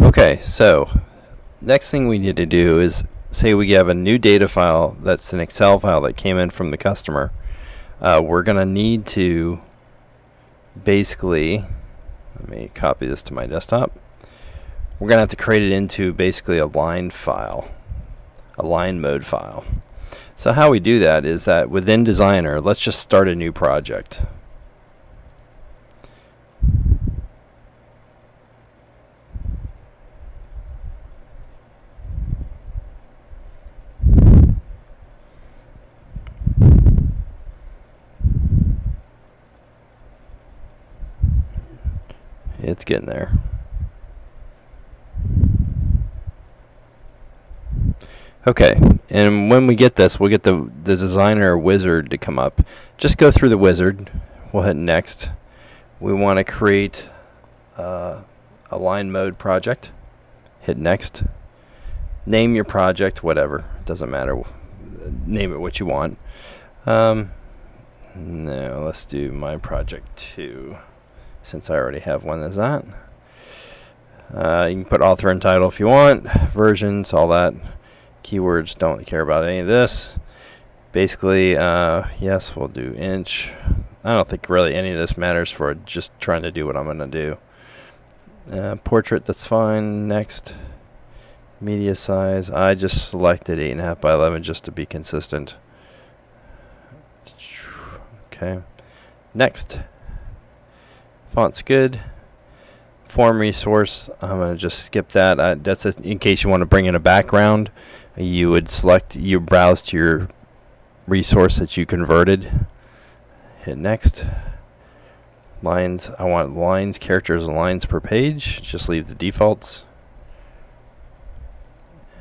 Okay, so next thing we need to do is say we have a new data file that's an Excel file that came in from the customer. We're going to need to basically, let me copy this to my desktop. We're going to have to create it into basically a line file, a line mode file. So how we do that is that within Designer, let's just start a new project. It's getting there. Okay, and when we get this, we'll get the designer wizard to come up. Just go through the wizard. We'll hit next. We want to create a line mode project. Hit next. Name your project, whatever. Doesn't matter. Name it what you want. No, let's do my project 2. Since I already have one as that. You can put author and title if you want, versions, all that. Keywords, don't care about any of this. Basically, yes, we'll do inch. I don't think really any of this matters for just trying to do what I'm going to do. Portrait, that's fine. Next. Media size, I just selected 8.5 by 11 just to be consistent. Okay. Next. Font's good. Form resource, I'm going to just skip that. That's in case you want to bring in a background. You would select, you browse to your resource that you converted. Hit next. Lines, I want lines, characters, and lines per page. Just leave the defaults.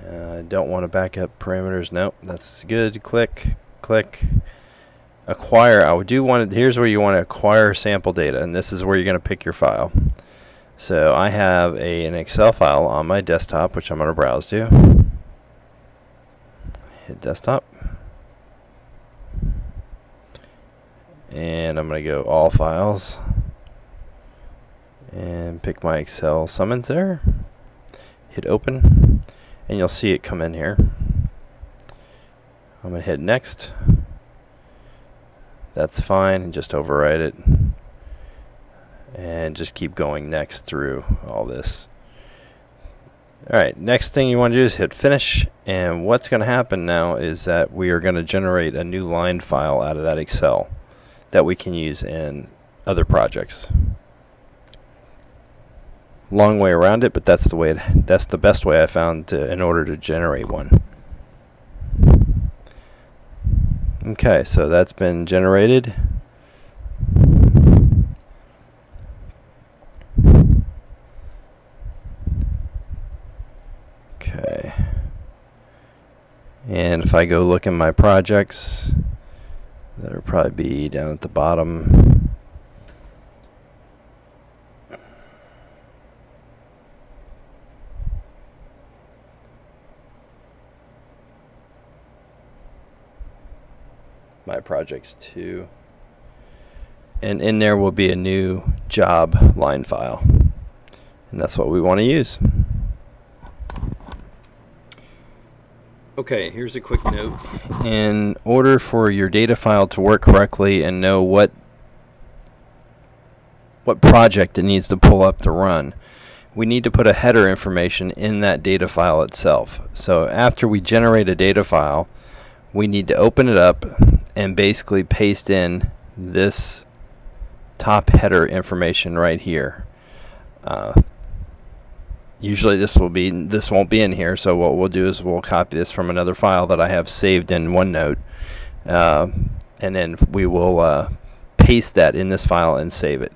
I don't want to back up parameters. Nope, that's good. Click, click. Acquire, I do want to, here's where you want to acquire sample data, and this is where you're going to pick your file. So I have an Excel file on my desktop, which I'm going to browse to. Hit desktop. And I'm going to go all files. And pick my Excel summons there. Hit open. And you'll see it come in here. I'm going to hit next. That's fine, and just overwrite it. And just keep going next through all this. Alright, next thing you want to do is hit finish, and what's going to happen now is that we are going to generate a new line file out of that Excel that we can use in other projects. Long way around it, but that's the best way I found in order to generate one. Okay, so that's been generated. Okay. And if I go look in my projects, that'll probably be down at the bottom. My projects 2, and in there will be a new job line file, and that's what we want to use. Okay, here's a quick note. In order for your data file to work correctly and know what project it needs to pull up to run, we need to put a header information in that data file itself. So after we generate a data file, we need to open it up and basically paste in this top header information right here. Usually this won't be in here, so what we'll do is we'll copy this from another file that I have saved in OneNote, and then we will paste that in this file and save it.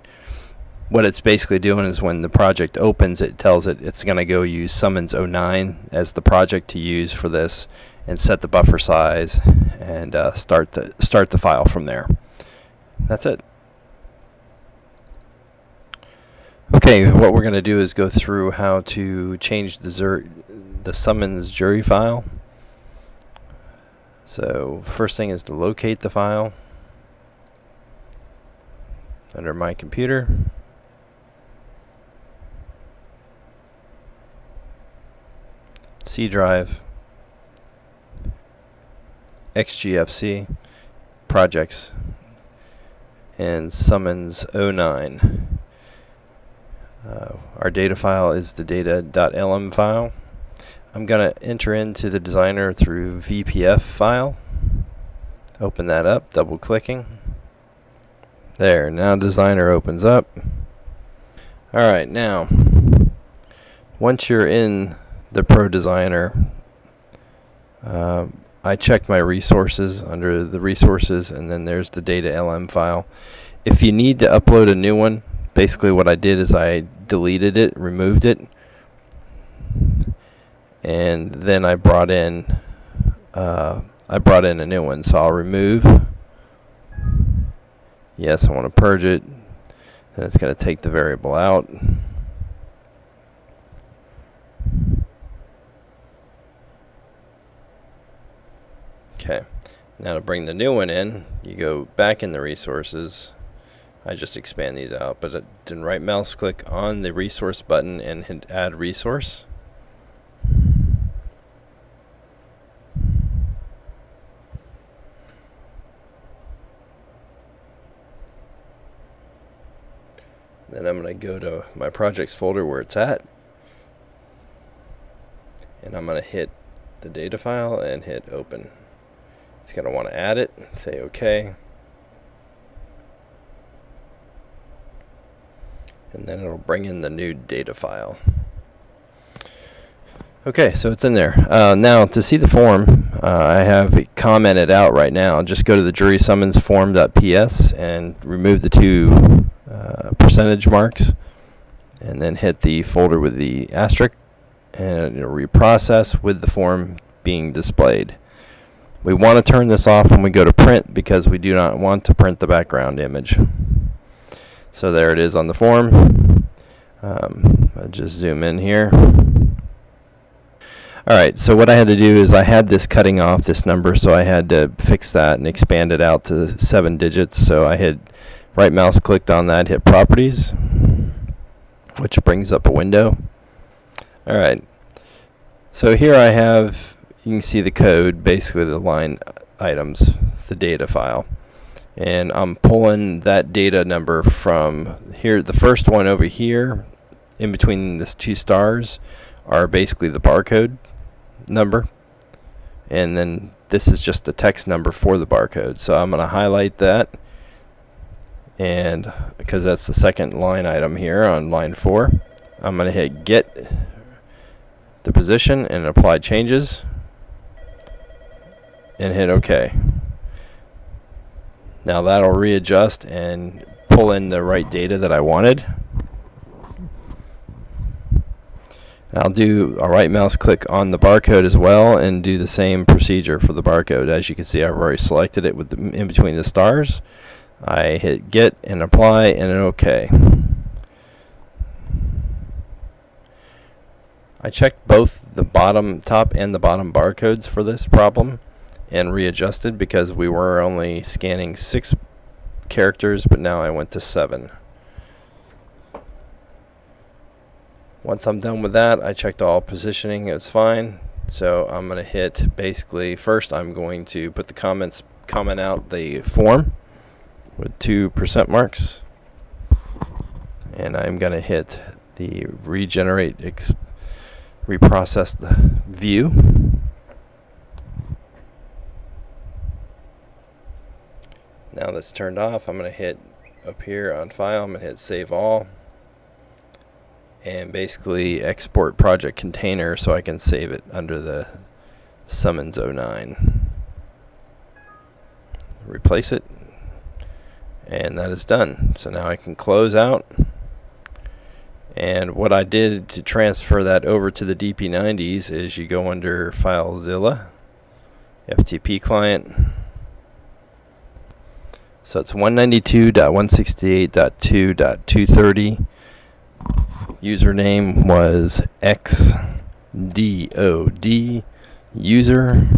What it's basically doing is when the project opens, it tells it it's going to go use Summons 09 as the project to use for this, and set the buffer size, and start the file from there. That's it. Okay, what we're going to do is go through how to change the summons jury file. So first thing is to locate the file under my computer. C drive, XGFC, projects, and summons 09. Our data file is the data.lm file. I'm going to enter into the designer through VPF file. Open that up, double clicking. There, now designer opens up. Alright, now once you're in the Pro Designer, I checked my resources under the resources, and then there's the data.lm file. If you need to upload a new one, basically what I did is I deleted it, removed it, and then I brought in a new one. So I'll remove. Yes, I want to purge it. And it's going to take the variable out. Okay, now to bring the new one in, you go back in the resources. I just expand these out, but then right mouse click on the resource button and hit add resource. Then I'm going to go to my projects folder where it's at, and I'm going to hit the data file and hit open. It's going to want to add it, say OK, and then it'll bring in the new data file. Okay, so it's in there. Now to see the form, I have it commented out right now. Just go to the jury summons form.ps and remove the two percentage marks, and then hit the folder with the asterisk, and it'll reprocess with the form being displayed. We want to turn this off when we go to print because we do not want to print the background image. So there it is on the form. I'll just zoom in here. Alright, so what I had to do is I had this cutting off this number, so I had to fix that and expand it out to 7 digits. So I hit right mouse clicked on that, hit properties, which brings up a window. Alright, so here I have, you can see the code, basically the line items, the data file. And I'm pulling that data number from here. The first one over here, in between these two stars, are basically the barcode number. And then this is just the text number for the barcode. So I'm going to highlight that, and because that's the second line item here on line 4, I'm going to hit get the position and apply changes and hit OK. Now that'll readjust and pull in the right data that I wanted. And I'll do a right mouse click on the barcode as well and do the same procedure for the barcode. As you can see, I've already selected it with the in between the stars. I hit get and apply and an OK. I checked both the top and the bottom barcodes for this problem and readjusted because we were only scanning 6 characters, but now I went to 7. Once I'm done with that, I checked all positioning, it's fine. So I'm going to hit, basically, first I'm going to put the comment out the form with 2% marks, and I'm going to hit the regenerate, reprocess the view. Now that's turned off, I'm going to hit up here on file, I'm going to hit save all, and basically export project container so I can save it under the summons 09. Replace it, and that is done. So now I can close out. And what I did to transfer that over to the DP90s is you go under FileZilla, FTP client. So it's 192.168.2.230. Username was xdod user,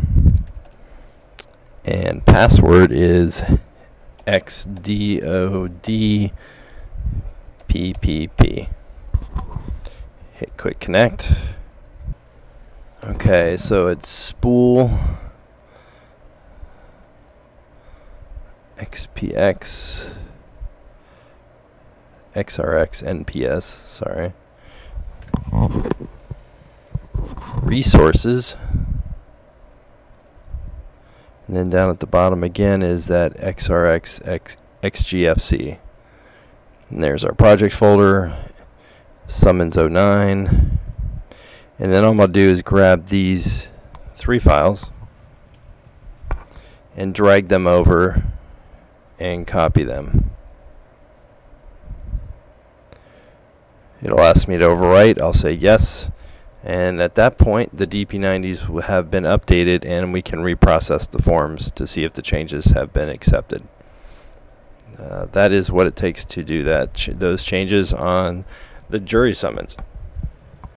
and password is xdodppp. Hit quick connect. Okay, so it's spool XPX XRX NPS, sorry. Resources. And then down at the bottom again is that XRX XGFC. And there's our project folder, summons 09. And then all I'm going to do is grab these 3 files and drag them over and copy them. It'll ask me to overwrite. I'll say yes. And at that point, the DP90s will have been updated, and we can reprocess the forms to see if the changes have been accepted. That is what it takes to do that those changes on the jury summons.